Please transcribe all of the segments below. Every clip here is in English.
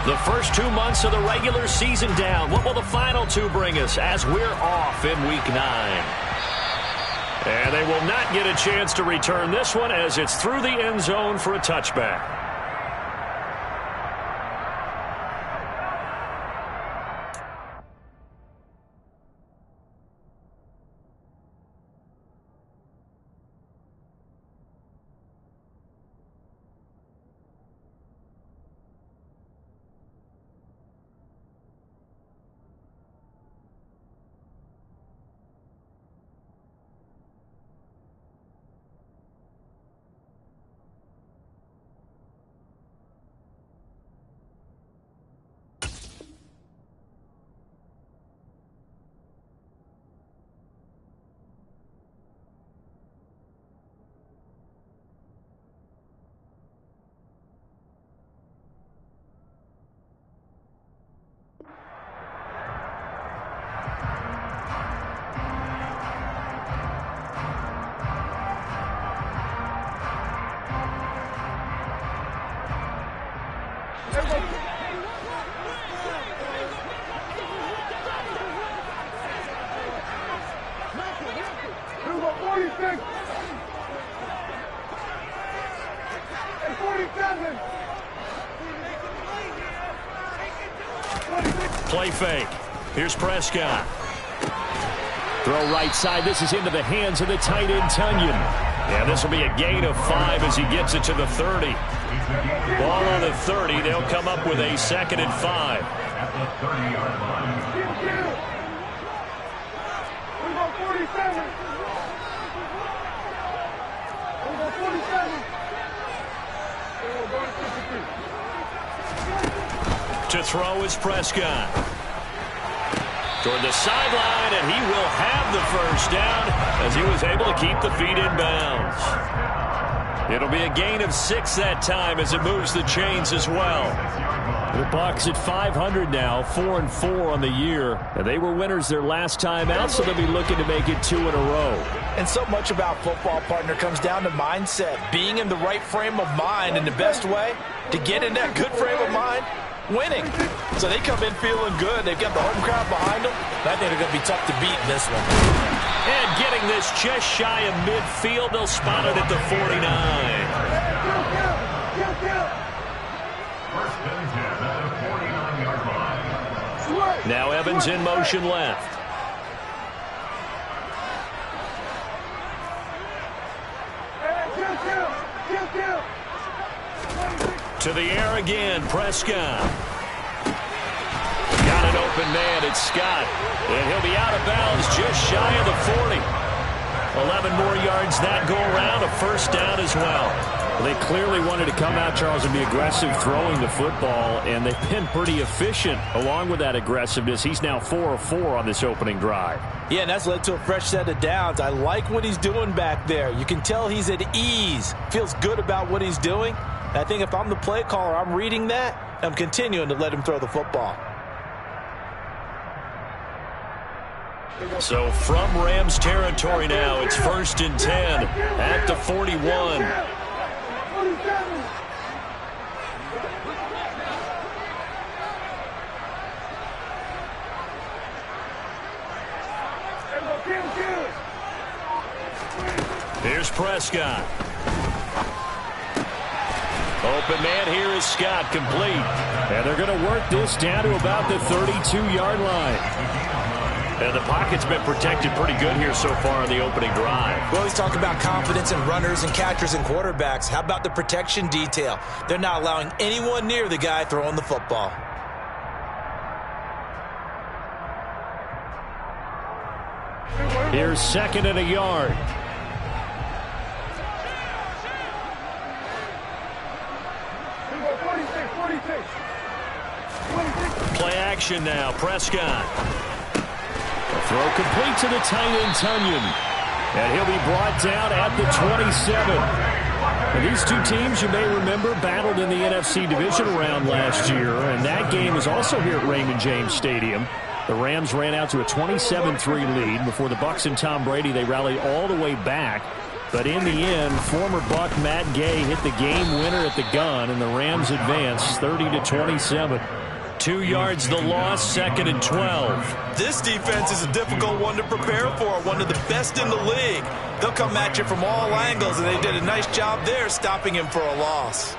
The first 2 months of the regular season down. What will the final 2 bring us as we're off in Week 9? And they will not get a chance to return this one as it's through the end zone for a touchback. Play fake. Here's Prescott. Throw right side. This is into the hands of the tight end, Tunyon. And this will be a gain of 5 as he gets it to the 30. Ball on the 30. They'll come up with a 2nd and 5. At the 30-yard line. We got 47. We got 47. To throw is Prescott. Toward the sideline, and he will have the first down as he was able to keep the feet in bounds. It'll be a gain of 6 that time as it moves the chains as well. The Bucs at 500 now, 4-4 on the year. And they were winners their last time out, so they'll be looking to make it 2 in a row. And so much about football, partner, comes down to mindset. Being in the right frame of mind, and the best way to get in that good frame of mind, winning. So they come in feeling good. They've got the home crowd behind them. I think they're going to be tough to beat in this one. And getting this just shy of midfield, they'll spot it at the 49. First and 10 at the 49-yard line. Now Evans in motion left. To the air again, Prescott. Got an open man, it's Scott. And he'll be out of bounds just shy of the 40. 11 more yards that go around, a first down as well. They clearly wanted to come out, Charles, and be aggressive throwing the football, and they've been pretty efficient along with that aggressiveness. He's now 4 of 4 on this opening drive. Yeah, and that's led to a fresh set of downs. I like what he's doing back there. You can tell he's at ease, feels good about what he's doing. I think if I'm the play caller, I'm reading that. I'm continuing to let him throw the football. So from Rams territory now, it's 1st and 10 at the 41. Here's Prescott. Open man here is Scott, complete. And they're going to work this down to about the 32-yard line. And the pocket's been protected pretty good here so far on the opening drive. We always talk about confidence in runners and catchers and quarterbacks. How about the protection detail? They're not allowing anyone near the guy throwing the football. Here's 2nd and a yard. Play action now, Prescott. Throw complete to the tight end, Tunyon. And he'll be brought down at the 27. And these two teams, you may remember, battled in the NFC divisional round last year. And that game was also here at Raymond James Stadium. The Rams ran out to a 27-3 lead. Before the Bucs and Tom Brady, they rallied all the way back But in the end, former Buck Matt Gay hit the game winner at the gun, and the Rams advance 30-27. 2 yards the loss, 2nd and 12. This defense is a difficult one to prepare for, one of the best in the league. They'll come at you from all angles, and they did a nice job there stopping him for a loss.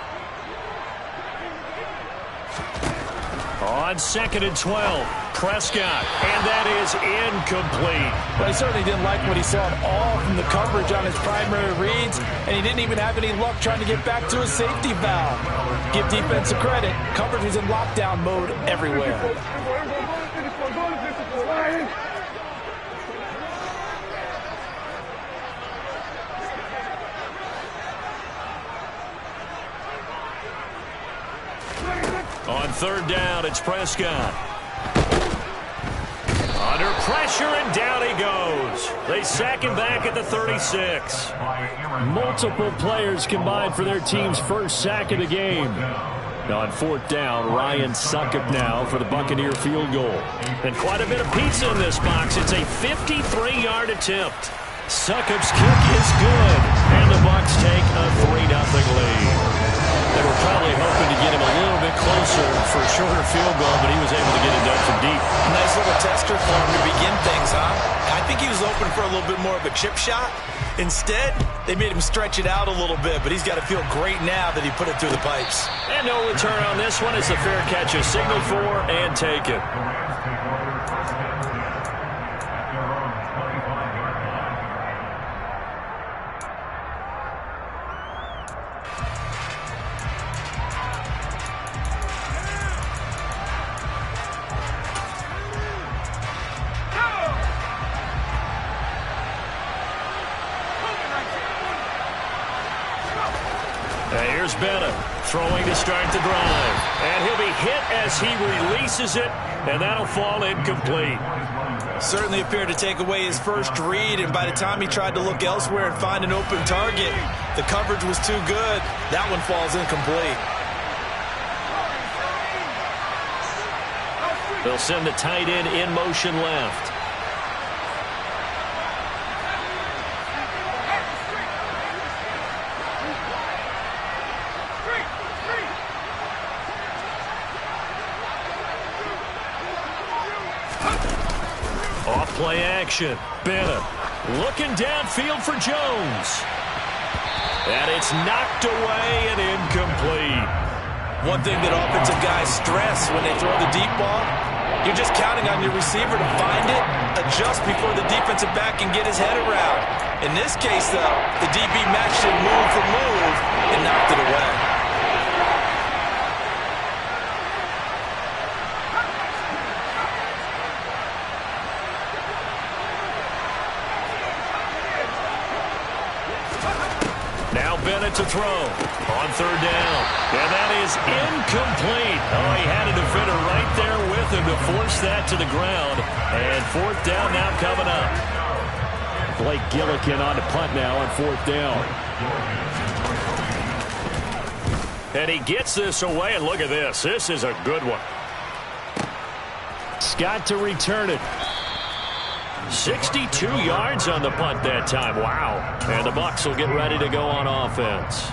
On 2nd and 12, Prescott, and that is incomplete. Well, he certainly didn't like what he saw at all from the coverage on his primary reads, and he didn't even have any luck trying to get back to his safety valve. Give defense a credit. Coverage was in lockdown mode everywhere. On 3rd down, it's Prescott. Under pressure, and down he goes. They sack him back at the 36. Multiple players combined for their team's first sack of the game. On 4th down, Ryan Succop now for the Buccaneer field goal. And quite a bit of pizza in this box. It's a 53-yard attempt. Succop's kick is good, and the Bucs take a 3-0 lead. They were probably hoping to get him a little bit closer for a shorter field goal, but he was able to get it done from deep. Nice little tester for him to begin things, huh? I think he was open for a little bit more of a chip shot. Instead, they made him stretch it out a little bit, but he's got to feel great now that he put it through the pipes. And no return on this one as the fair catch is signaled for and taken. Here's Bennett throwing to start the drive. And he'll be hit as he releases it, and that'll fall incomplete. Certainly appeared to take away his first read, and by the time he tried to look elsewhere and find an open target, the coverage was too good. That one falls incomplete. They'll send the tight end in motion left. Off-play action. Bennett looking downfield for Jones. And it's knocked away and incomplete. One thing that offensive guys stress when they throw the deep ball, you're just counting on your receiver to find it, adjust before the defensive back can get his head around. In this case, though, the DB matched it move for move and knocked it away. Bennett to throw on 3rd down, and that is incomplete. Oh, he had a defender right there with him to force that to the ground, and 4th down now coming up. Blake Gillikin on the punt now on 4th down. And he gets this away, and look at this. This is a good one. Scott to return it. 62 yards on the punt that time. Wow. And the Bucs will get ready to go on offense.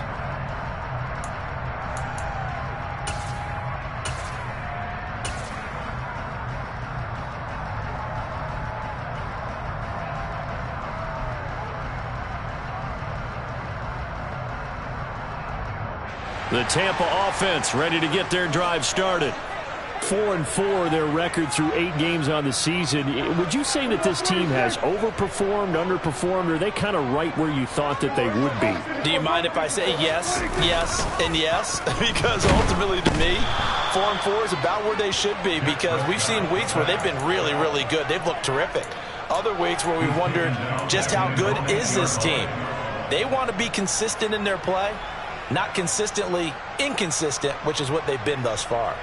The Tampa offense ready to get their drive started. 4-4 their record through 8 games on the season. Would you say that this team has overperformed, underperformed, or are they kind of right where you thought that they would be? Do you mind if I say yes, yes, and yes? Because ultimately to me, 4-4 is about where they should be, because we've seen weeks where they've been really, really good. They've looked terrific. Other weeks where we've wondered just how good is this team. They want to be consistent in their play. Not consistently inconsistent, which is what they've been thus far.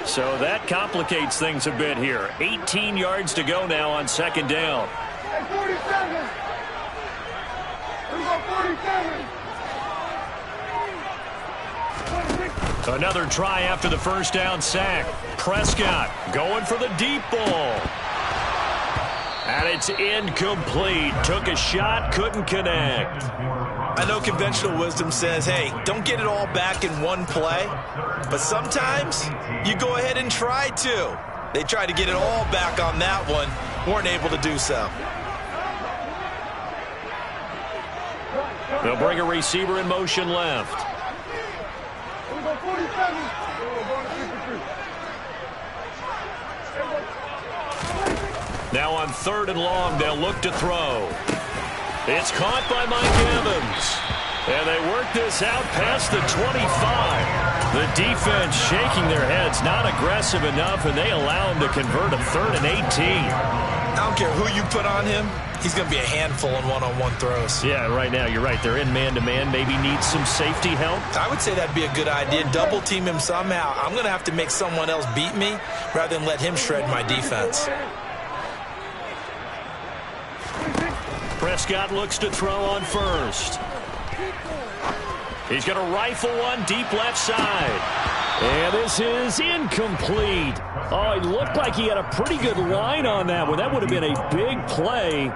So that complicates things a bit here. 18 yards to go now on 2nd down. Another try after the 1st down sack. Prescott going for the deep ball. And it's incomplete. Took a shot, couldn't connect. I know conventional wisdom says, hey, don't get it all back in one play. But sometimes you go ahead and try to. They tried to get it all back on that one. Weren't able to do so. They'll bring a receiver in motion left. Now on 3rd and long, they'll look to throw. It's caught by Mike Evans. And they work this out past the 25. The defense shaking their heads, not aggressive enough, and they allow him to convert a 3rd and 18. I don't care who you put on him. He's going to be a handful in one-on-one throws. Yeah, right now, you're right. They're in man-to-man. Maybe need some safety help. I would say that'd be a good idea. Double team him somehow. I'm going to have to make someone else beat me rather than let him shred my defense. Prescott looks to throw on 1st. He's going to rifle one deep left side. And this is incomplete. Oh, it looked like he had a pretty good line on that one. That would have been a big play,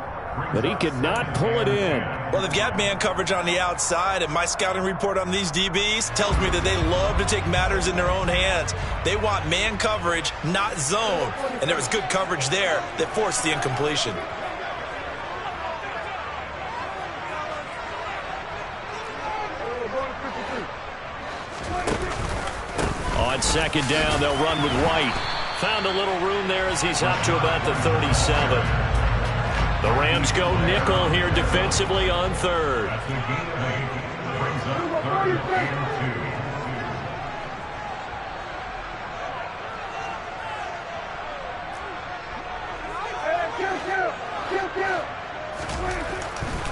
but he could not pull it in. Well, they've got man coverage on the outside, and my scouting report on these DBs tells me that they love to take matters in their own hands. They want man coverage, not zone. And there was good coverage there that forced the incompletion. On 2nd down, they'll run with White. Found a little room there as he's up to about the 37. The Rams go nickel here defensively on 3rd.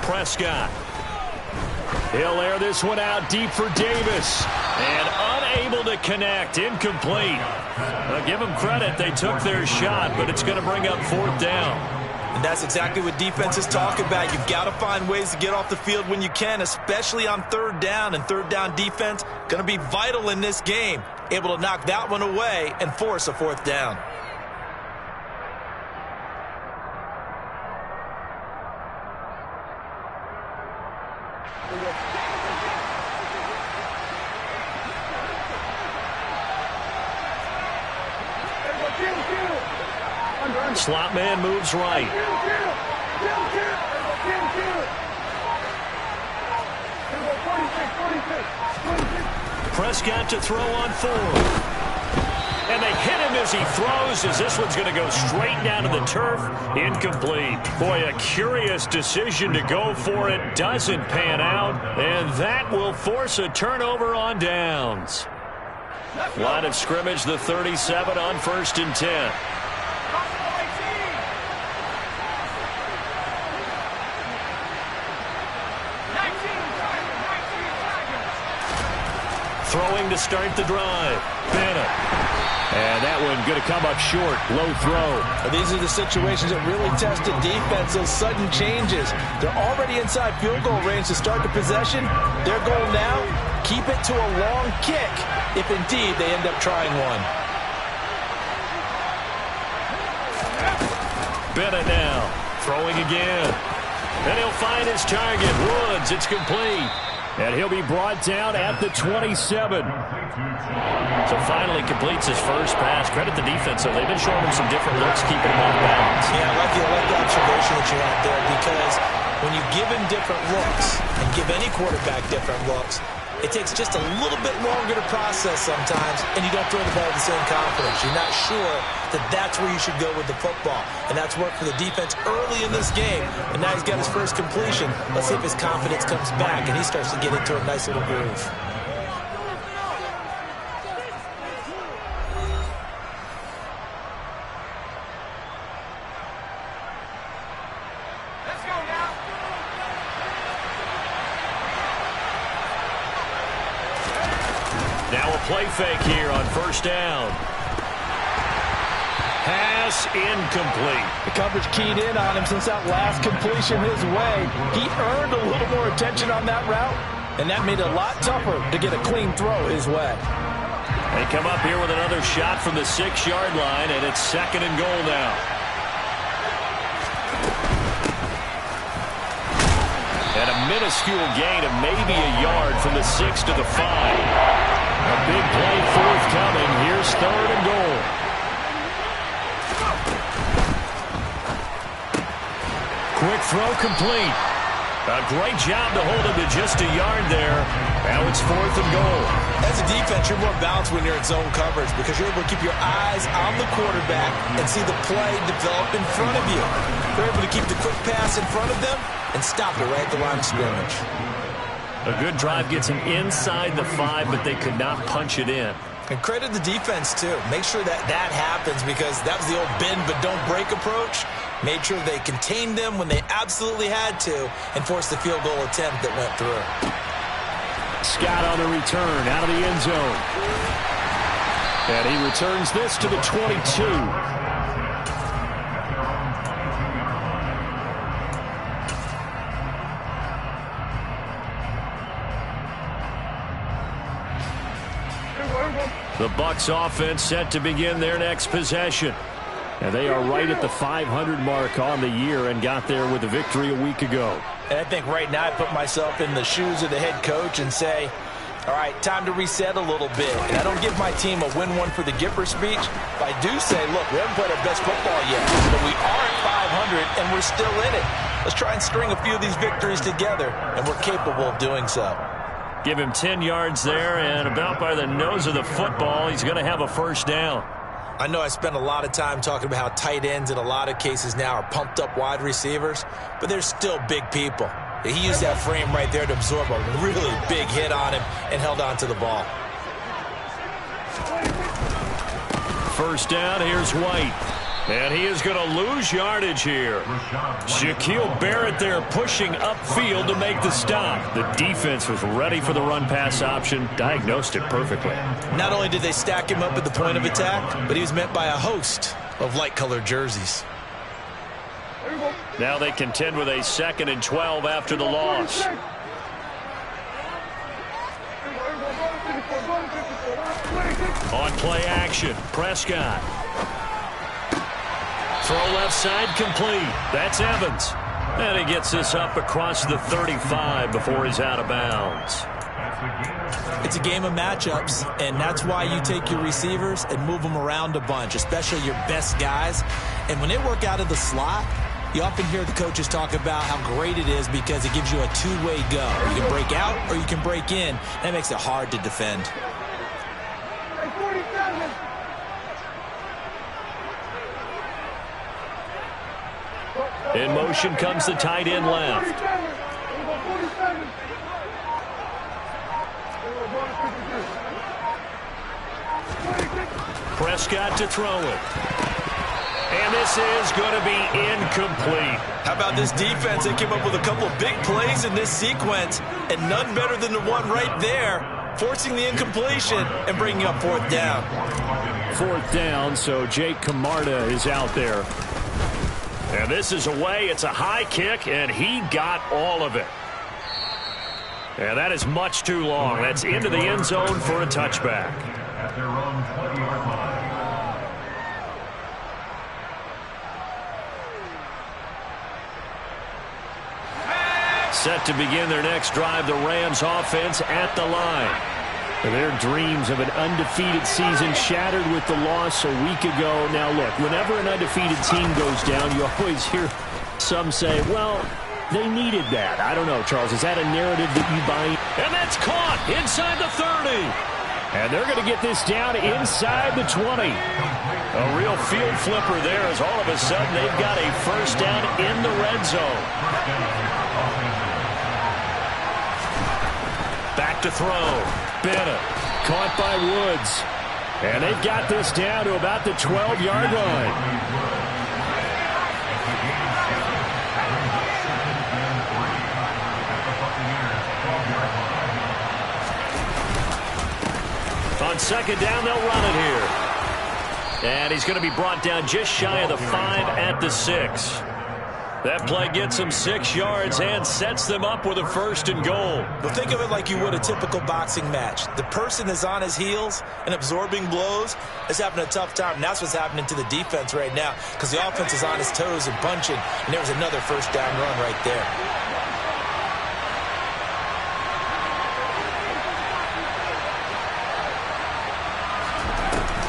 Prescott. He'll air this one out deep for Davis. And unable to connect. Incomplete. I'll give them credit. They took their shot, but it's going to bring up 4th down. And that's exactly what defenses talk about. You've got to find ways to get off the field when you can, especially on 3rd down. And 3rd down defense going to be vital in this game. Able to knock that one away and force a 4th down. Slot man moves right. Prescott to throw on 4th. And they hit him as he throws, as this one's going to go straight down to the turf. Incomplete. Boy, a curious decision to go for it. Doesn't pan out. And that will force a turnover on downs. Line of scrimmage, the 37 on 1st and 10. Throwing to start the drive. Bennett. And that one going to come up short. Low throw. These are the situations that really test the defense, those sudden changes. They're already inside field goal range to start the possession. Their goal now, keep it to a long kick, if indeed they end up trying one. Bennett now. Throwing again. And he'll find his target. Woods. It's complete. And he'll be brought down at the 27. So finally completes his first pass. Credit the defense, so they've been showing him some different looks, keeping him off balance. Yeah, I like the observation that you had there, because when you give him different looks and give any quarterback different looks, it takes just a little bit longer to process sometimes, and you don't throw the ball with the same confidence. You're not sure that that's where you should go with the football. And that's worked for the defense early in this game. And now he's got his first completion. Let's see if his confidence comes back and he starts to get into a nice little groove. Now a play fake here on 1st down. Pass incomplete. The coverage keyed in on him since that last completion his way. He earned a little more attention on that route, and that made it a lot tougher to get a clean throw his way. They come up here with another shot from the 6-yard line, and it's 2nd and goal now. minuscule gain of maybe a yard from the 6 to the 5. A big play forthcoming. Here's 3rd and goal. Quick throw complete. A great job to hold him to just a yard there. Now it's 4th and goal. As a defense, you're more balanced when you're in zone coverage because you're able to keep your eyes on the quarterback and see the play develop in front of you. You're able to keep the quick pass in front of them and stop it right at the line of scrimmage. A good drive gets him inside the 5, but they could not punch it in. And credit the defense, too. Make sure that happens because that was the old bend but don't break approach. Made sure they contained them when they absolutely had to and forced the field goal attempt that went through. Scott on the return out of the end zone. And he returns this to the 22. The Bucs offense set to begin their next possession. And they are right at the 500 mark on the year and got there with a victory a week ago. And I think right now I put myself in the shoes of the head coach and say, all right, time to reset a little bit. And I don't give my team a win one for the Gipper speech, but I do say, look, we haven't played our best football yet, but we are at 500 and we're still in it. Let's try and string a few of these victories together, and we're capable of doing so. Give him 10 yards there, and about by the nose of the football, he's going to have a first down. I know I spend a lot of time talking about how tight ends in a lot of cases now are pumped up wide receivers, but they're still big people. He used that frame right there to absorb a really big hit on him and held on to the ball. First down, here's White. And he is going to lose yardage here. Shaquille Barrett there pushing upfield to make the stop. The defense was ready for the run-pass option, diagnosed it perfectly. Not only did they stack him up at the point of attack, but he was met by a host of light-colored jerseys. Now they contend with a 2nd and 12 after the loss. On play action, Prescott. Throw left side complete. That's Evans. And he gets this up across the 35 before he's out of bounds. It's a game of matchups, and that's why you take your receivers and move them around a bunch, especially your best guys. And when they work out of the slot, you often hear the coaches talk about how great it is because it gives you a two-way go. You can break out or you can break in. That makes it hard to defend. In motion comes the tight end left. Prescott to throw it. And this is going to be incomplete. How about this defense? They came up with a couple big plays in this sequence, and none better than the one right there, forcing the incompletion and bringing up 4th down. 4th down, so Jake Camarda is out there. And this is away. It's a high kick, and he got all of it. And that is much too long. That's into the end zone for a touchback. At their own 20-yard line. Set to begin their next drive, the Rams offense at the line. Their dreams of an undefeated season shattered with the loss a week ago. Now, look, whenever an undefeated team goes down, you always hear some say, well, they needed that. I don't know, Charles. Is that a narrative that you buy? And that's caught inside the 30. And they're going to get this down inside the 20. A real field flipper there as all of a sudden they've got a first down in the red zone. Back to throw. Bennett caught by Woods. And they've got this down to about the 12-yard line. On 2nd down, they'll run it here. And he's going to be brought down just shy of the 5 at the 6. That play gets him 6 yards and sets them up with a 1st and goal. But think of it like you would a typical boxing match. The person is on his heels and absorbing blows is having a tough time. And that's what's happening to the defense right now because the offense is on his toes and punching. And there was another first down run right there.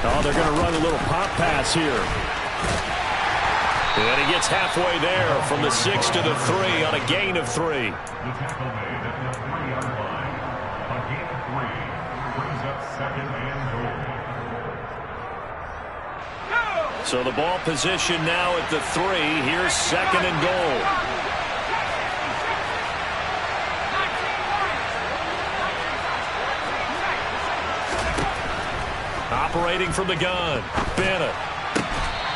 Oh, they're going to run a little pop pass here. And he gets halfway there from the 6 to the 3 on a gain of 3. The tackle made at the 3-yard line. A gain of 3 brings up 2nd and goal. So the ball position now at the 3. Here's 2nd and goal. Operating from the gun, Bennett.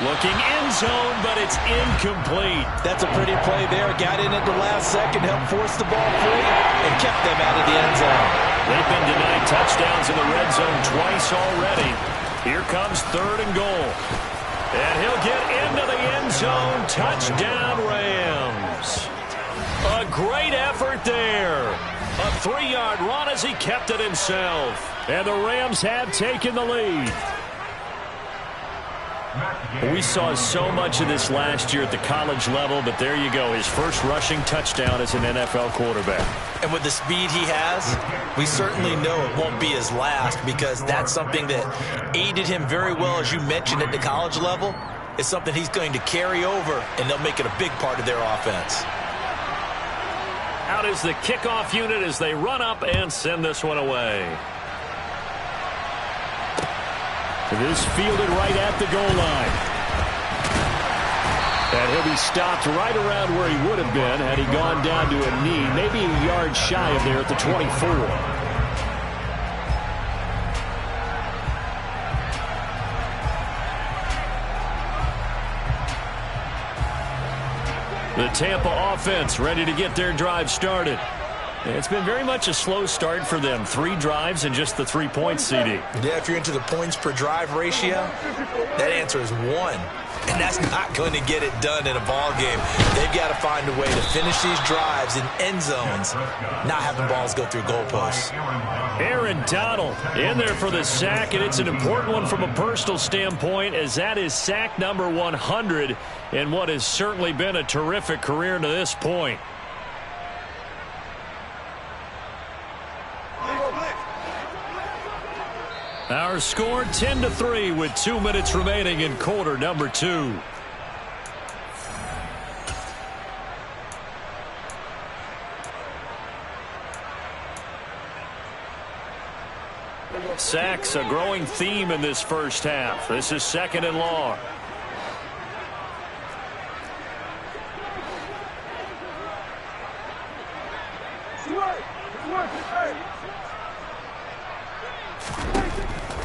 Looking end zone, but it's incomplete. That's a pretty play there. Got in at the last second, helped force the ball free, and kept them out of the end zone. They've been denied touchdowns in the red zone twice already. Here comes 3rd and goal. And he'll get into the end zone. Touchdown, Rams. A great effort there. A 3-yard run as he kept it himself. And the Rams have taken the lead. We saw so much of this last year at the college level, but there you go. His first rushing touchdown as an NFL quarterback. And with the speed he has, we certainly know it won't be his last, because that's something that aided him very well, as you mentioned, at the college level. It's something he's going to carry over, and they'll make it a big part of their offense. Out is the kickoff unit as they run up and send this one away. This fielded right at the goal line. And he'll be stopped right around where he would have been had he gone down to a knee, maybe a yard shy of there at the 24. The Tampa offense ready to get their drive started. It's been very much a slow start for them. 3 drives and just the 3 points, CD. Yeah, if you're into the points per drive ratio, that answer is 1. And that's not going to get it done in a ball game. They've got to find a way to finish these drives in end zones, not having balls go through goalposts. Aaron Donald in there for the sack, and it's an important one from a personal standpoint, as that is sack number 100 in what has certainly been a terrific career to this point. Our score 10-3 with 2 minutes remaining in quarter number 2. Sacks a growing theme in this first half. This is 2nd and long.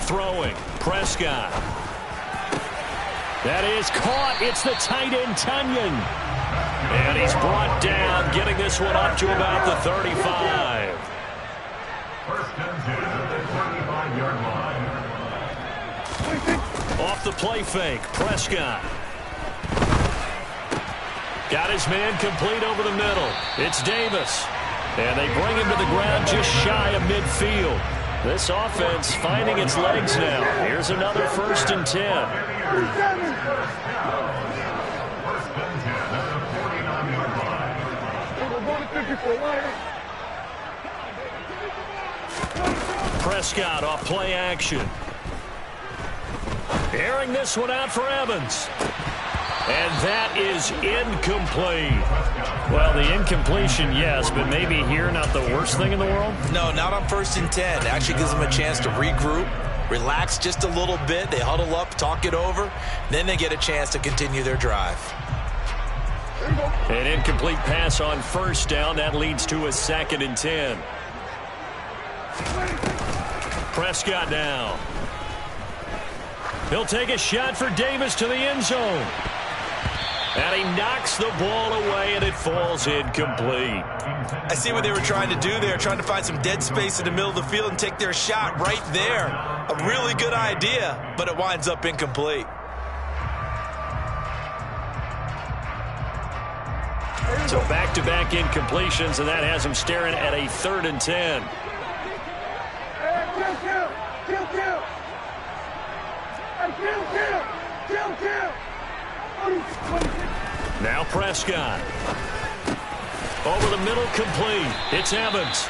Throwing, Prescott. That is caught. It's the tight end, Tunyon. And he's brought down, getting this one up to about the 35. First and 10 at the 35-yard line. Off the play fake, Prescott. Got his man complete over the middle. It's Davis. And they bring him to the ground just shy of midfield. This offense finding its legs now. Here's another 1st and 10. First and 10 at the 49-yard line. Prescott off play action. Airing this one out for Evans. And that is incomplete. Well, the incompletion, yes, but maybe here not the worst thing in the world? No, not on 1st and 10. Actually gives them a chance to regroup, relax just a little bit. They huddle up, talk it over. Then they get a chance to continue their drive. An incomplete pass on 1st down. That leads to a 2nd and 10. Prescott now. He'll take a shot for Davis to the end zone. And he knocks the ball away, and it falls incomplete. I see what they were trying to do there, trying to find some dead space in the middle of the field and take their shot right there. A really good idea, but it winds up incomplete. So back-to-back incompletions, and that has him staring at a 3rd and 10. Now Prescott. Over the middle, complete. It's Evans.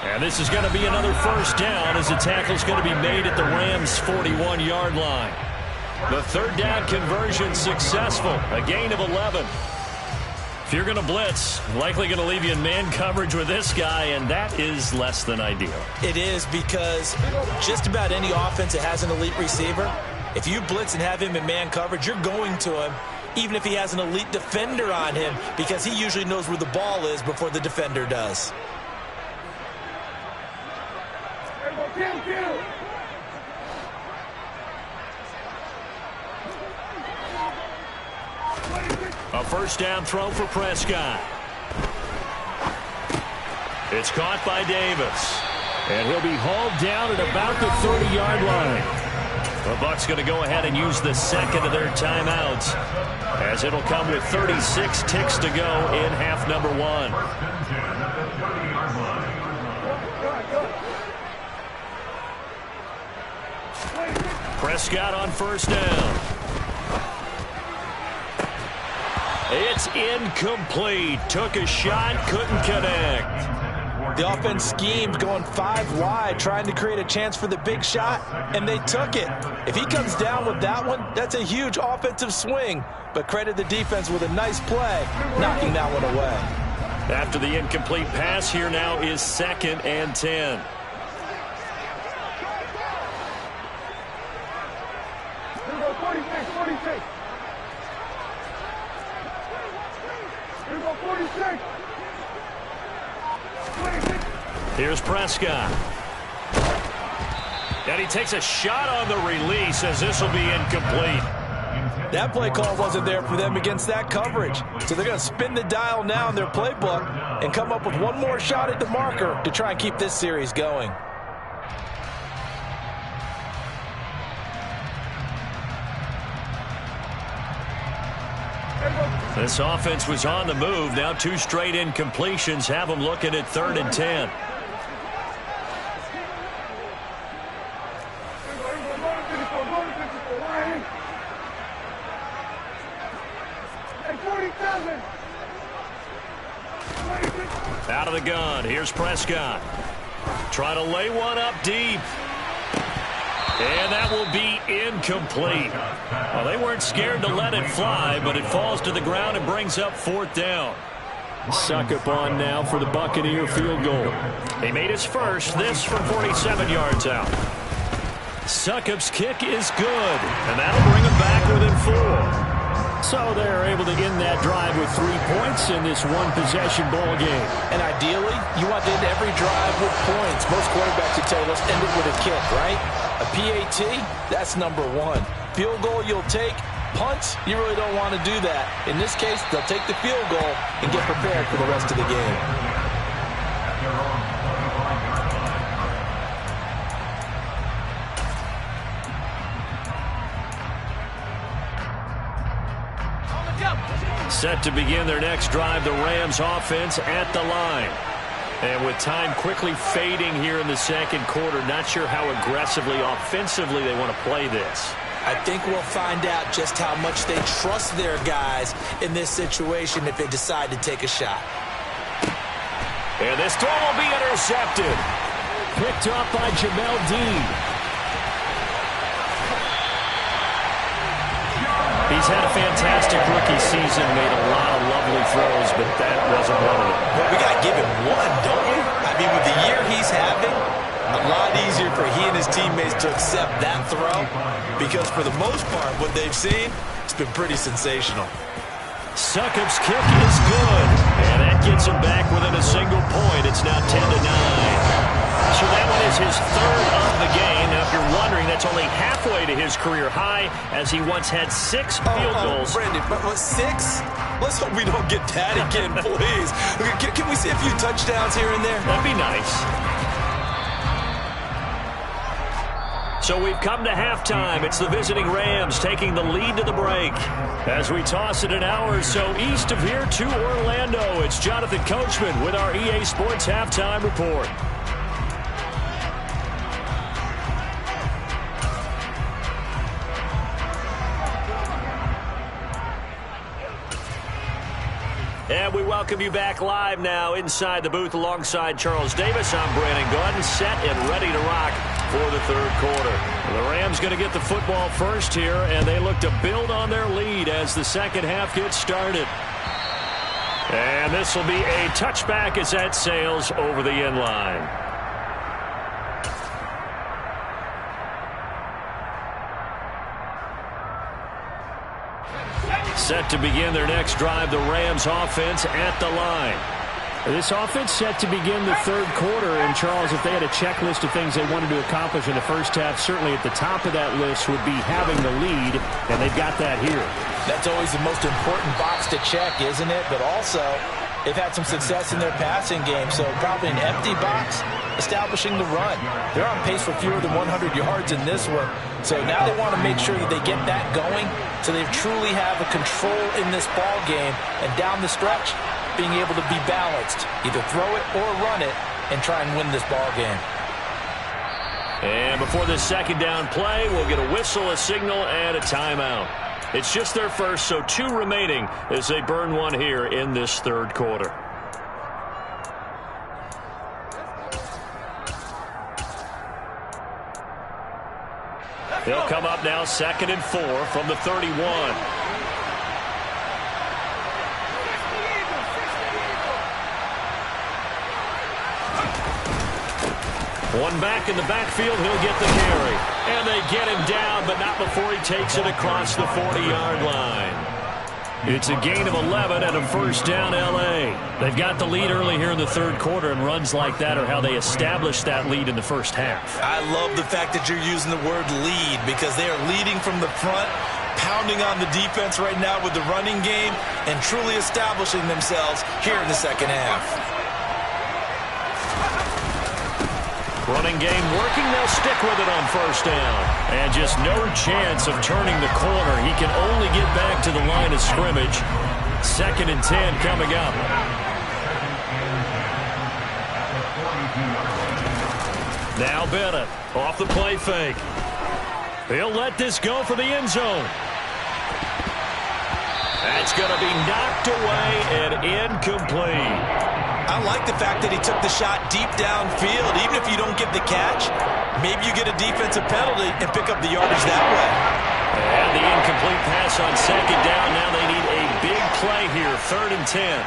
And this is going to be another first down as the tackle's going to be made at the Rams' 41-yard line. The third down conversion successful, a gain of 11. If you're going to blitz, likely going to leave you in man coverage with this guy, and that is less than ideal. It is, because just about any offense that has an elite receiver, if you blitz and have him in man coverage, you're going to him, even if he has an elite defender on him, because he usually knows where the ball is before the defender does. A first down throw for Prescott. It's caught by Davis. And he'll be hauled down at about the 30-yard line. The Bucs going to go ahead and use the second of their timeouts, as it'll come with 36 ticks to go in half number 1. Prescott on first down. It's incomplete. Took a shot, couldn't connect. The offense schemed, going 5 wide, trying to create a chance for the big shot, and they took it. If he comes down with that one, that's a huge offensive swing. But credit the defense with a nice play, knocking that one away. After the incomplete pass, here now is 2nd and 10. Here's Prescott. And he takes a shot on the release, as this will be incomplete. That play call wasn't there for them against that coverage. So they're going to spin the dial now in their playbook and come up with one more shot at the marker to try and keep this series going. This offense was on the move. Now 2 straight incompletions have them looking at 3rd and 10. Out of the gun. Here's Prescott. Try to lay one up deep. And that will be incomplete. Well, they weren't scared to let it fly, but it falls to the ground and brings up 4th down. Succop on now for the Buccaneer field goal. He made his first, this from 47 yards out. Succop's kick is good, and that'll bring him back within 4. So they're able to end that drive with 3 points in this one-possession ball game. And ideally, you want to end every drive with points. Most quarterbacks would tell you, let's end it with a kick, right? A PAT, that's number 1. Field goal you'll take. Punts, you really don't want to do that. In this case, they'll take the field goal and get prepared for the rest of the game. Set to begin their next drive, the Rams offense at the line. And with time quickly fading here in the second quarter, not sure how aggressively, offensively they want to play this. I think we'll find out just how much they trust their guys in this situation if they decide to take a shot. And this throw will be intercepted. Picked up by Jamel Dean. He's had a fantastic rookie season, made a lot of lovely throws, but that wasn't one of them. Well, we got to give him one, don't we? I mean, with the year he's having, a lot easier for he and his teammates to accept that throw, because for the most part, what they've seen, it's been pretty sensational. Succop's kick is good, and that gets him back within a single point. It's now 10-9. So that one is his 3rd of the game. Now, if you're wondering, that's only halfway to his career high, as he once had 6 field goals. Brandon, but 6? Let's hope we don't get that again, please. Can we see a few touchdowns here and there? That'd be nice. So we've come to halftime. It's the visiting Rams taking the lead to the break. As we toss it an hour or so east of here to Orlando, it's Jonathan Coachman with our EA Sports Halftime Report. And And we welcome you back live now inside the booth alongside Charles Davis. I'm Brandon Gaudin, set and ready to rock for the third quarter. The Rams going to get the football first here, and they look to build on their lead as the second half gets started. And this will be a touchback as that sails over the end line. Set to begin their next drive, the Rams offense at the line. This offense set to begin the third quarter, and Charles, if they had a checklist of things they wanted to accomplish in the first half, certainly at the top of that list would be having the lead, and they've got that here. That's always the most important box to check, isn't it? But also, they've had some success in their passing game, so probably an empty box, establishing the run. They're on pace for fewer than 100 yards in this one, so now they want to make sure that they get that going so they truly have a control in this ball game, and down the stretch, being able to be balanced, either throw it or run it, and try and win this ball game. And before this second down play, we'll get a whistle, a signal, and a timeout. It's just their first, so 2 remaining as they burn one here in this third quarter. They'll come up now 2nd and 4 from the 31. One back in the backfield, he'll get the carry. And they get him down, but not before he takes it across the 40-yard line. It's a gain of 11 and a first down, L.A. They've got the lead early here in the third quarter, and runs like that are how they established that lead in the first half. I love the fact that you're using the word lead, because they are leading from the front, pounding on the defense right now with the running game, and truly establishing themselves here in the second half. Running game working, they'll stick with it on first down. And just no chance of turning the corner. He can only get back to the line of scrimmage. 2nd and 10 coming up. Now Bennett off the play fake. He'll let this go for the end zone. That's going to be knocked away and incomplete. I like the fact that he took the shot deep downfield. Even if you don't get the catch, maybe you get a defensive penalty and pick up the yardage that way. And the incomplete pass on second down. Now they need a big play here, 3rd and 10.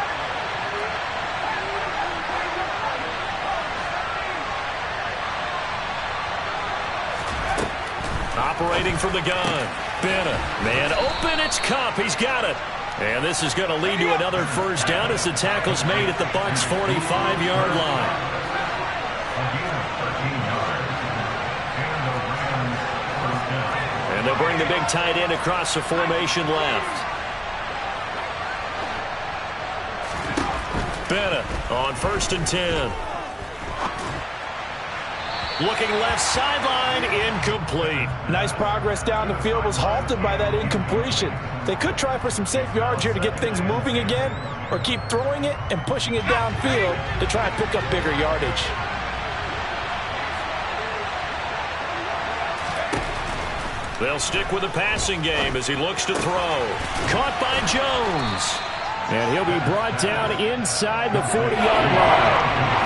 Operating from the gun. Bennett. Man open, it's Kupp. He's got it. And this is going to lead to another first down as the tackle's made at the Bucs' 45-yard line. And they'll bring the big tight end across the formation left. Bennett on 1st and 10. Looking left sideline, incomplete. Nice progress down the field, was halted by that incompletion. They could try for some safe yards here to get things moving again, or keep throwing it and pushing it downfield to try and pick up bigger yardage. They'll stick with the passing game as he looks to throw. Caught by Jones. And he'll be brought down inside the 40-yard line.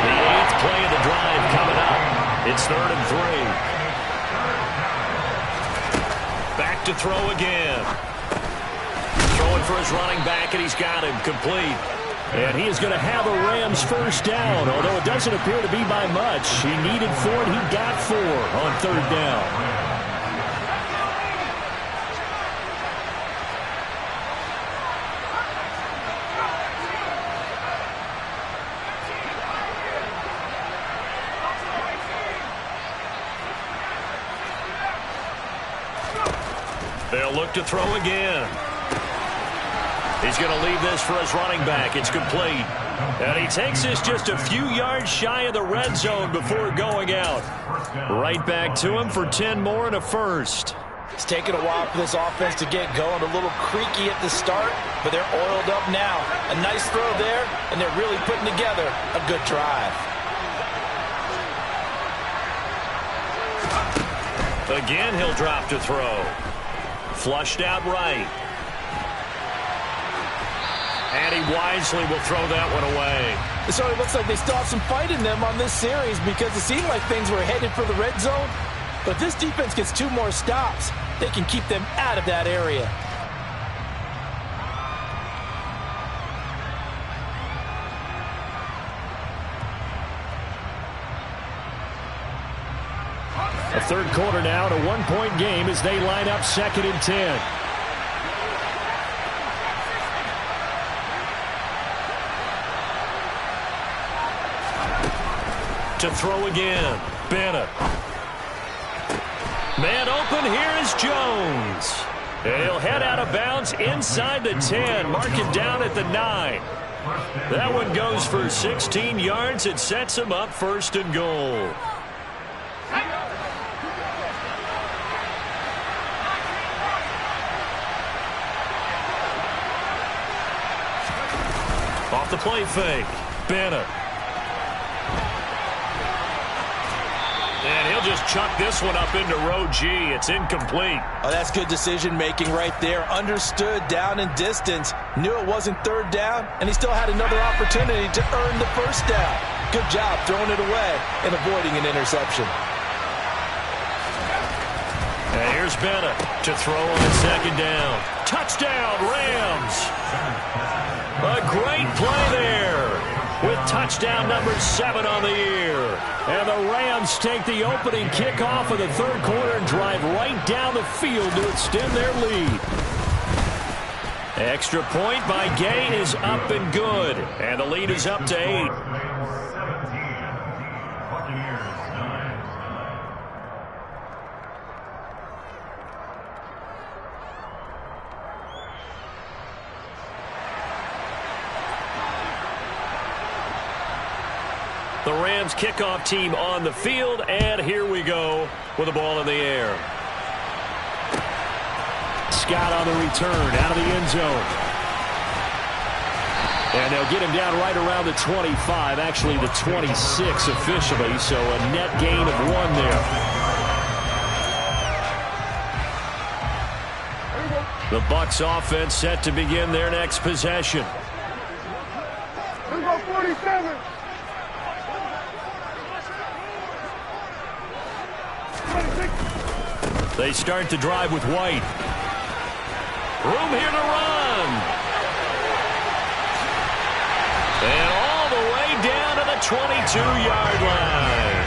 The 8th play of the drive coming up. It's 3rd and 3. Back to throw again. Throwing for his running back, and he's got him complete. And he is going to have a Rams first down, although it doesn't appear to be by much. He needed 4, and he got 4 on 3rd down. They'll look to throw again. He's going to leave this for his running back. It's complete. And he takes this just a few yards shy of the red zone before going out. Right back to him for 10 more and a first. It's taken a while for this offense to get going. A little creaky at the start, but they're oiled up now. A nice throw there, and they're really putting together a good drive. Again, he'll drop to throw. Flushed out right. And And he wisely will throw that one away. So it looks like they still have some fight in them on this series because it seemed like things were headed for the red zone. But if this defense gets 2 more stops, they can keep them out of that area. A third quarter now, a 1-point game as they line up 2nd and 10. To throw again, Bennett. Man open, here is Jones. And he'll head out of bounds inside the 10, marking down at the 9. That one goes for 16 yards. It sets him up 1st and goal. Off the play fake, Bennett. And he'll just chuck this one up into row G. It's incomplete. Oh, that's good decision-making right there. Understood down and distance. Knew it wasn't 3rd down, and he still had another opportunity to earn the 1st down. Good job throwing it away and avoiding an interception. And here's Bennett to throw on 2nd down. Touchdown, Rams. A great play there with touchdown number 7 on the year. And the Rams take the opening kickoff of the 3rd quarter and drive right down the field to extend their lead. Extra point by Gay is up and good. And the lead is up to 8. The Rams kickoff team on the field, and here we go with the ball in the air. Scott on the return out of the end zone. And they'll get him down right around the 25, actually the 26 officially, so a net gain of 1 there. The Bucs offense set to begin their next possession. Number 47. They start to drive with White. Room here to run. And all the way down to the 22-yard line.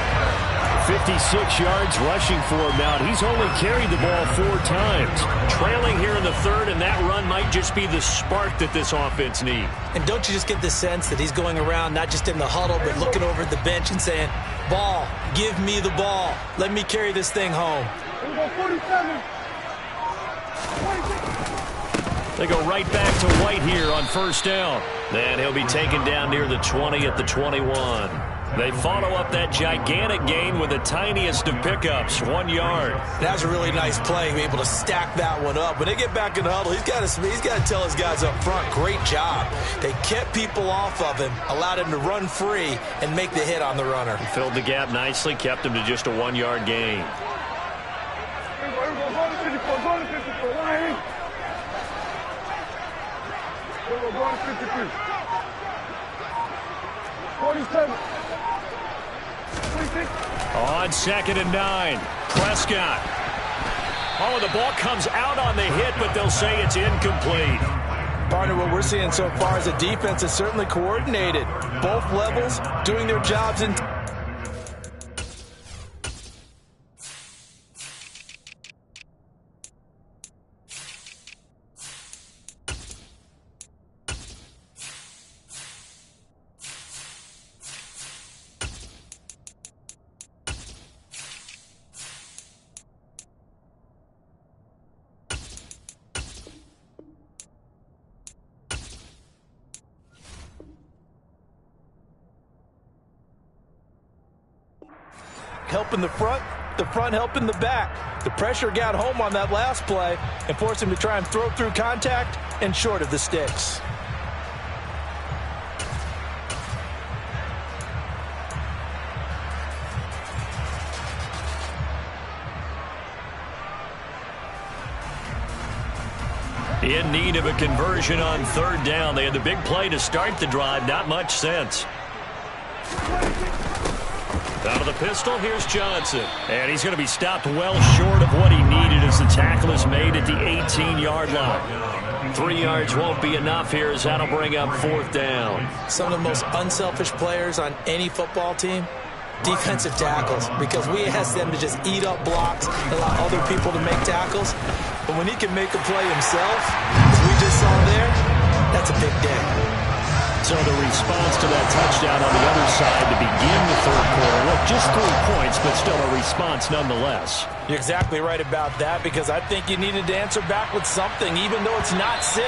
56 yards rushing for him now. He's only carried the ball 4 times. Trailing here in the 3rd, and that run might just be the spark that this offense needs. And don't you just get the sense that he's going around not just in the huddle but looking over at the bench and saying, ball, give me the ball. Let me carry this thing home. Number 47. They go right back to White here on 1st down. And he'll be taken down near the 20 at the 21. They follow up that gigantic gain with the tiniest of pickups, 1 yard. That was a really nice play, able to stack that one up. When they get back in the huddle, he's got to tell his guys up front, great job. They kept people off of him, allowed him to run free and make the hit on the runner. He filled the gap nicely, kept him to just a 1-yard gain. On 2nd and 9, Prescott. Oh, the ball comes out on the hit, but they'll say it's incomplete. Partner, what we're seeing so far is a defense that's certainly coordinated. Both levels doing their jobs in helping the front helping the back. The pressure got home on that last play and forced him to try and throw through contact and short of the sticks. In need of a conversion on third down. They had the big play to start the drive. Not much sense. Out of the pistol, here's Johnson. And he's going to be stopped well short of what he needed as the tackle is made at the 18-yard line. 3 yards won't be enough here as that'll bring up fourth down. Some of the most unselfish players on any football team, defensive tackles, because we ask them to just eat up blocks and allow other people to make tackles. But when he can make a play himself, as we just saw there, that's a big day. So the response to that touchdown on the other side to begin the third quarter. Look, just 3 points, but still a response nonetheless. You're exactly right about that, because I think you needed to answer back with something, even though it's not 6.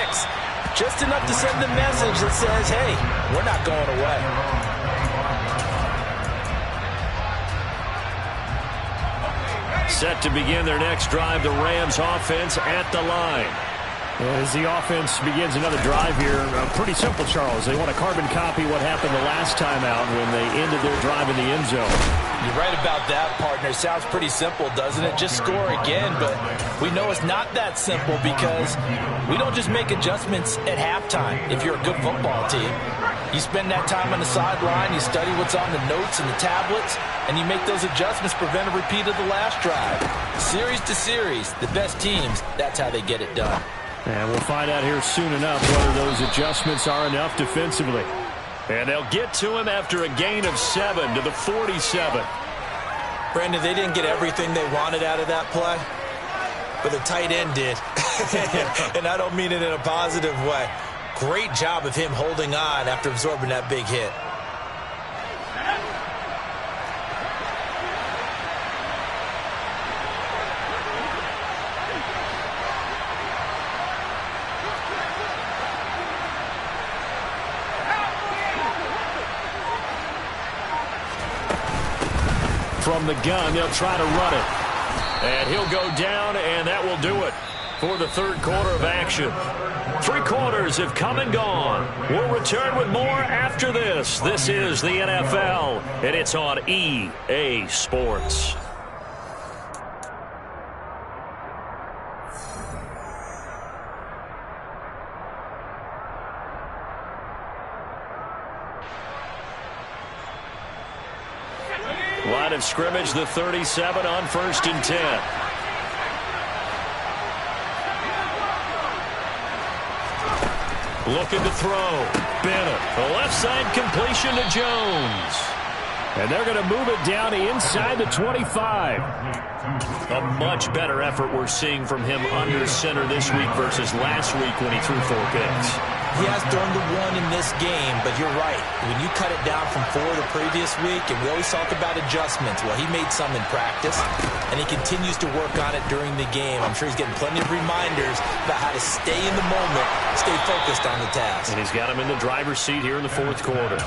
Just enough to send the message that says, hey, we're not going away. Set to begin their next drive, the Rams offense at the line. As the offense begins another drive here, pretty simple, Charles. They want to carbon copy what happened the last time out when they ended their drive in the end zone. You're right about that, partner. Sounds pretty simple, doesn't it? Just score again, but we know it's not that simple because we don't just make adjustments at halftime if you're a good football team. You spend that time on the sideline, you study what's on the notes and the tablets, and you make those adjustments, prevent a repeat of the last drive. Series to series, the best teams, that's how they get it done. And we'll find out here soon enough whether those adjustments are enough defensively. And they'll get to him after a gain of 7 to the 47. Brandon, they didn't get everything they wanted out of that play, but the tight end did. And I don't mean it in a positive way. Great job of him holding on after absorbing that big hit. From the gun, they'll try to run it. And he'll go down, and that will do it for the third quarter of action. 3 quarters have come and gone. We'll return with more after this. This is the NFL, and it's on EA Sports. Line of scrimmage, the 37 on 1st and 10. Looking to throw. Bennett. The left side completion to Jones. And they're going to move it down inside the 25. A much better effort we're seeing from him under center this week versus last week when he threw 4 picks. He has thrown the 1 in this game, but you're right. When you cut it down from 4 the previous week, and we always talk about adjustments, well, he made some in practice, and he continues to work on it during the game. I'm sure he's getting plenty of reminders about how to stay in the moment, stay focused on the task. And he's got him in the driver's seat here in the 4th quarter.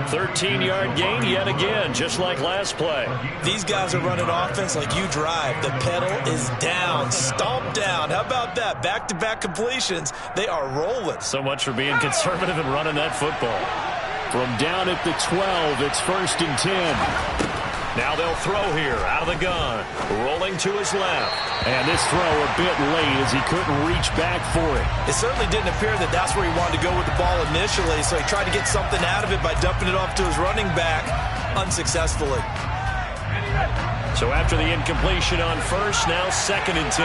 13-yard gain yet again, just like last play. These guys are running offense like you drive. The pedal is down, stomped down. How about that? Back-to-back completions. They are rolling. So much for being conservative and running that football. From down at the 12, it's 1st and 10. Now they'll throw here out of the gun. Rolling to his left. And this throw a bit late as he couldn't reach back for it. It certainly didn't appear that that's where he wanted to go with the ball initially, so he tried to get something out of it by dumping it off to his running back unsuccessfully. So after the incompletion on 1st, now 2nd and 10.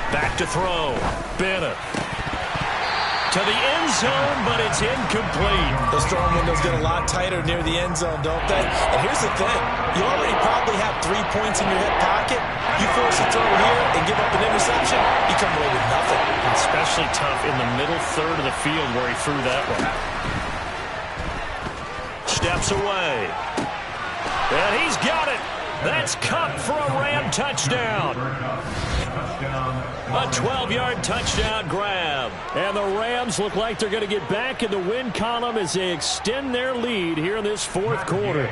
Back to throw. Bennett. To the end zone, but it's incomplete. Those throwing windows get a lot tighter near the end zone, don't they? And here's the thing. You already probably have 3 points in your hip pocket. You force a throw here and give up an interception, you come away with nothing. Especially tough in the middle third of the field where he threw that one. Steps away. And he's got it. That's Kupp for a Ram touchdown. A 12-yard touchdown grab. And the Rams look like they're going to get back in the win column as they extend their lead here in this 4th quarter.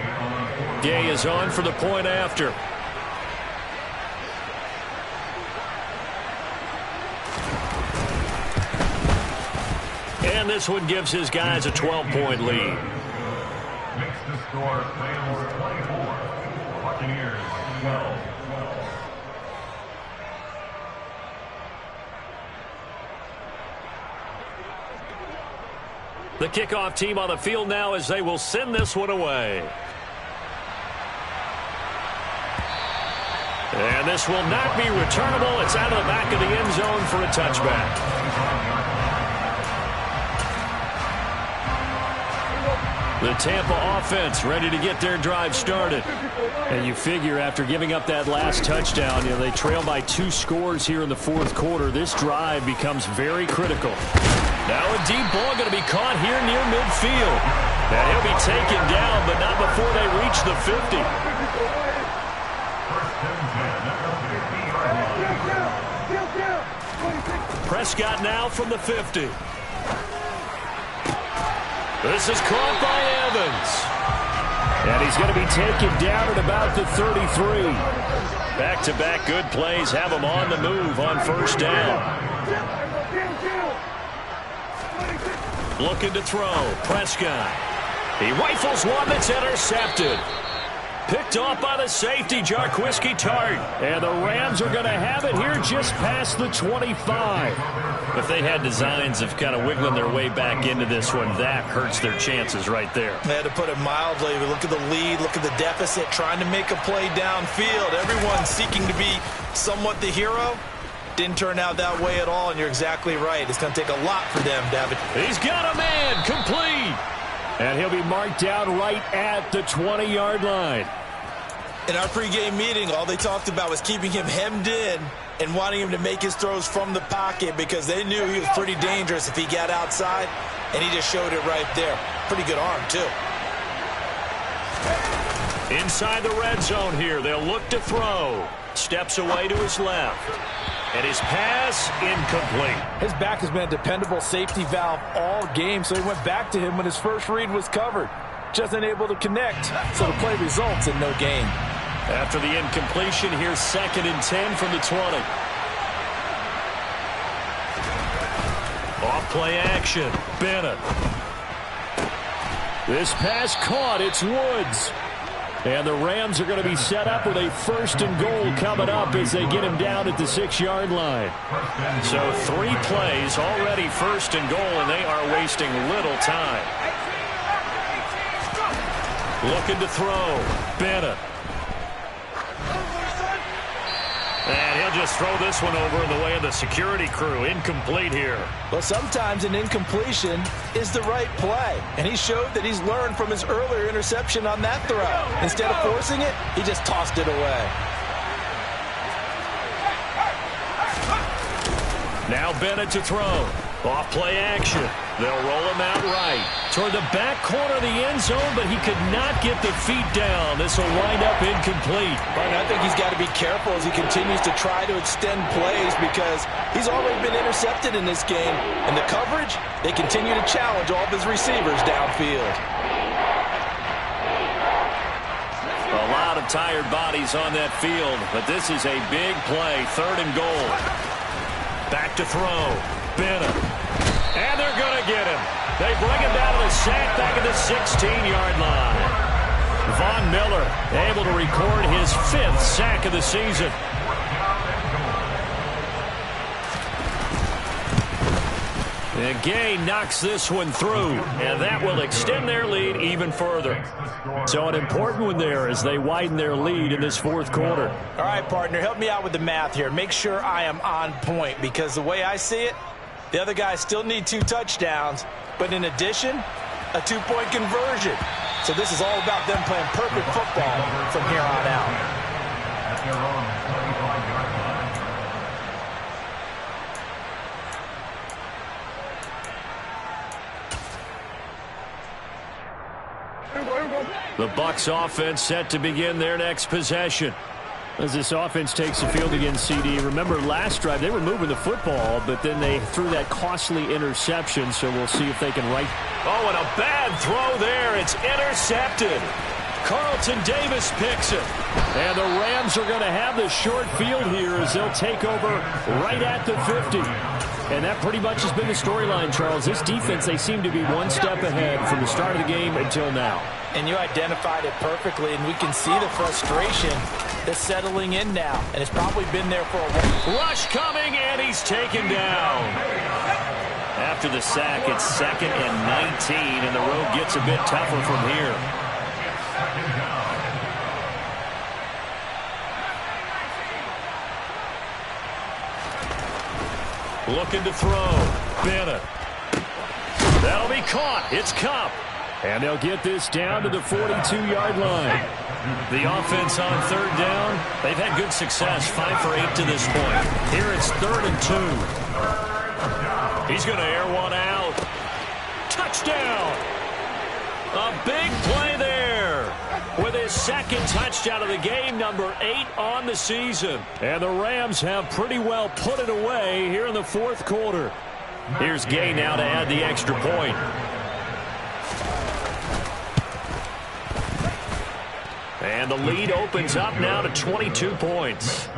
Gay is on for the point after. And this one gives his guys a 12-point lead. Makes the score Rams 24, Buccaneers 12. The kickoff team on the field now as they will send this one away. And this will not be returnable. It's out of the back of the end zone for a touchback. The Tampa offense ready to get their drive started. And you figure after giving up that last touchdown, they trail by 2 scores here in the fourth quarter. This drive becomes very critical. Now a deep ball going to be caught here near midfield. And he'll be taken down, but not before they reach the 50. Prescott now from the 50. This is caught by Evans. And he's going to be taken down at about the 33. Back-to-back good plays have him on the move on first down. Looking to throw. Prescott. He rifles one that's intercepted. Picked off by the safety, Jarquiski Tart. And the Rams are going to have it here just past the 25. If they had designs of kind of wiggling their way back into this one, that hurts their chances right there. They had to put it mildly. We look at the lead, look at the deficit, trying to make a play downfield. Everyone seeking to be somewhat the hero. Didn't turn out that way at all, and you're exactly right. It's going to take a lot for them, David. He's got a man, complete. And he'll be marked down right at the 20-yard line. In our pregame meeting, all they talked about was keeping him hemmed in and wanting him to make his throws from the pocket because they knew he was pretty dangerous if he got outside, and he just showed it right there. Pretty good arm, too. Inside the red zone here, they'll look to throw. Steps away to his left. And his pass incomplete. His back has been a dependable safety valve all game, so he went back to him when his first read was covered. Just unable to connect, so the play results in no gain. After the incompletion, here's 2nd and 10 from the 20. Off play action. Bennett. This pass caught. It's Woods. And the Rams are going to be set up with a 1st and goal coming up as they get him down at the 6-yard line. So 3 plays already 1st and goal, and they are wasting little time. Looking to throw. Bennett. And he'll just throw this one over in the way of the security crew. Incomplete here. Well, sometimes an incompletion is the right play. And he showed that he's learned from his earlier interception on that throw. Instead of forcing it, he just tossed it away. Now Bennett to throw. Off play action. They'll roll him out right. Toward the back corner of the end zone, but he could not get the feet down. This will wind up incomplete. But I think he's got to be careful as he continues to try to extend plays because he's already been intercepted in this game. And the coverage, they continue to challenge all of his receivers downfield. A lot of tired bodies on that field, but this is a big play. 3rd and goal. Back to throw. Bennett. And they're going to get him. They bring him down to the sack back at the 16-yard line. Von Miller able to record his 5th sack of the season. And Gay knocks this one through, and that will extend their lead even further. So an important one there as they widen their lead in this 4th quarter. All right, partner, help me out with the math here. Make sure I am on point because the way I see it, the other guys still need 2 touchdowns, but in addition, a 2-point conversion. So this is all about them playing perfect football from here on out. The Bucs offense set to begin their next possession. As this offense takes the field against CD, remember last drive they were moving the football, but then they threw that costly interception, so we'll see if they can right. Oh, and a bad throw there. It's intercepted. Carlton Davis picks it. And the Rams are going to have the short field here as they'll take over right at the 50. And that pretty much has been the storyline, Charles. This defense, they seem to be one step ahead from the start of the game until now. And you identified it perfectly, and we can see the frustration that's settling in now. And it's probably been there for a while. Rush coming, and he's taken down. After the sack, it's 2nd and 19, and the road gets a bit tougher from here. Looking to throw. Bennett. That'll be caught. It's Kupp. And they'll get this down to the 42-yard line. The offense on 3rd down, they've had good success, 5 for 8 to this point. Here it's 3rd and 2. He's going to air one out. Touchdown! A big play there with his 2nd touchdown of the game, number 8 on the season. And the Rams have pretty well put it away here in the 4th quarter. Here's Gay now to add the extra point. And the lead opens up now to 22 points.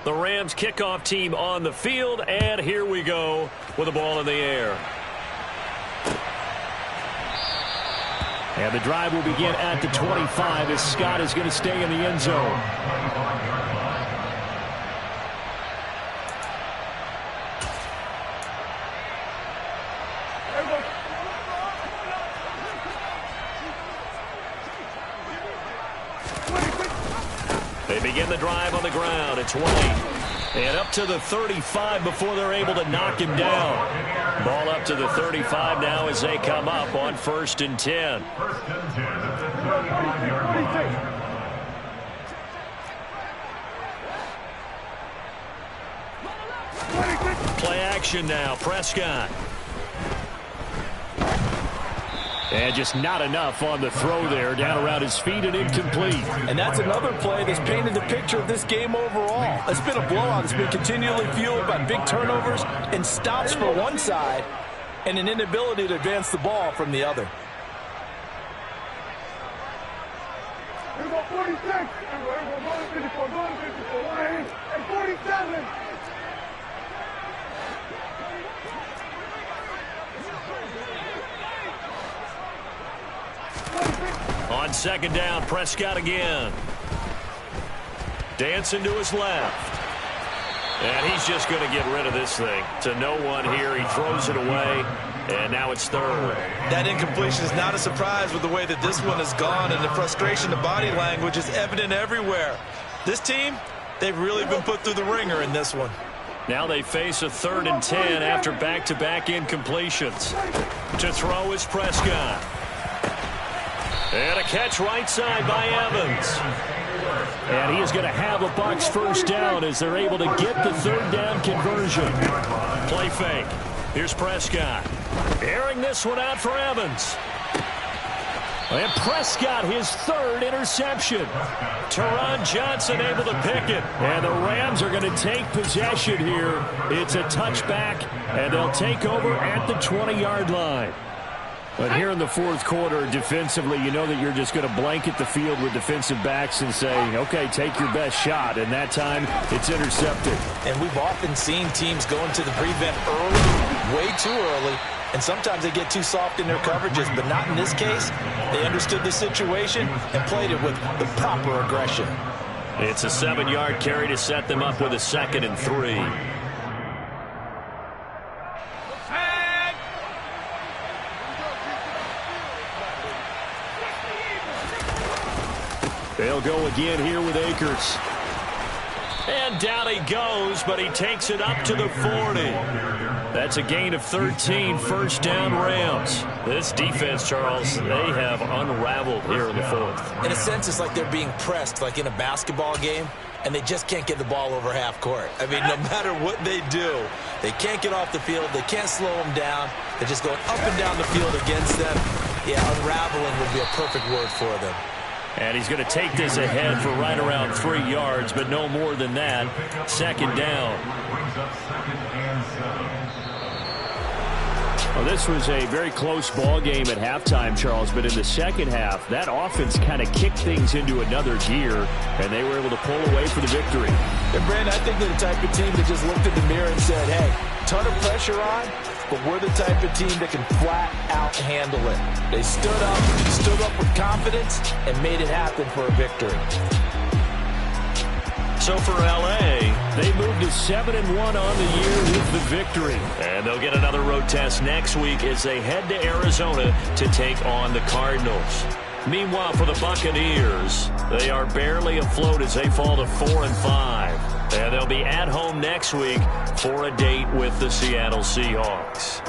The Rams kickoff team on the field, and here we go with the ball in the air. And the drive will begin at the 25 as Scott is going to stay in the end zone. They begin the drive on the ground. It's White. And up to the 35 before they're able to knock him down. Ball up to the 35 now as they come up on 1st and 10. Play action now. Prescott. And just not enough on the throw there. Down around his feet and incomplete. And that's another play that's painted the picture of this game overall. It's been a blowout. It's been continually fueled by big turnovers and stops for one side and an inability to advance the ball from the other. Here we go, 46. And 47. On 2nd down, Prescott again. Dancing to his left. And he's just going to get rid of this thing. To no one here. He throws it away. And now it's 3rd. That incompletion is not a surprise with the way that this one has gone, and the frustration, the body language is evident everywhere. This team, they've really been put through the ringer in this one. Now they face a 3rd and 10 after back-to-back incompletions. To throw is Prescott. And a catch right side by Evans. And he is going to have a Bucs 1st down as they're able to get the 3rd down conversion. Play fake. Here's Prescott. Airing this one out for Evans. And Prescott, his 3rd interception. Teron Johnson able to pick it. And the Rams are going to take possession here. It's a touchback, and they'll take over at the 20-yard line. But here in the 4th quarter, defensively, you know that you're just going to blanket the field with defensive backs and say, okay, take your best shot. And that time, it's intercepted. And we've often seen teams go into the prevent early, way too early, and sometimes they get too soft in their coverages, but not in this case. They understood the situation and played it with the proper aggression. It's a 7-yard carry to set them up with a 2nd and 3. They'll go again here with Akers. And down he goes, but he takes it up to the 40. That's a gain of 13, 1st down Rams. This defense, Charles, they have unraveled here in the 4th. In a sense, it's like they're being pressed, like in a basketball game, and they just can't get the ball over half court. I mean, no matter what they do, they can't get off the field. They can't slow them down. They're just going up and down the field against them. Yeah, unraveling would be a perfect word for them. And he's going to take this ahead for right around 3 yards, but no more than that. 2nd down. Well, this was a very close ball game at halftime, Charles, but in the second half, that offense kind of kicked things into another gear, and they were able to pull away for the victory. And, Brandon, I think they're the type of team that just looked in the mirror and said, hey, ton of pressure on, but we're the type of team that can flat out handle it. They stood up with confidence, and made it happen for a victory. So for L.A., they moved to 7-1 on the year with the victory. And they'll get another road test next week as they head to Arizona to take on the Cardinals. Meanwhile, for the Buccaneers, they are barely afloat as they fall to 4-5. And they'll be at home next week for a date with the Seattle Seahawks.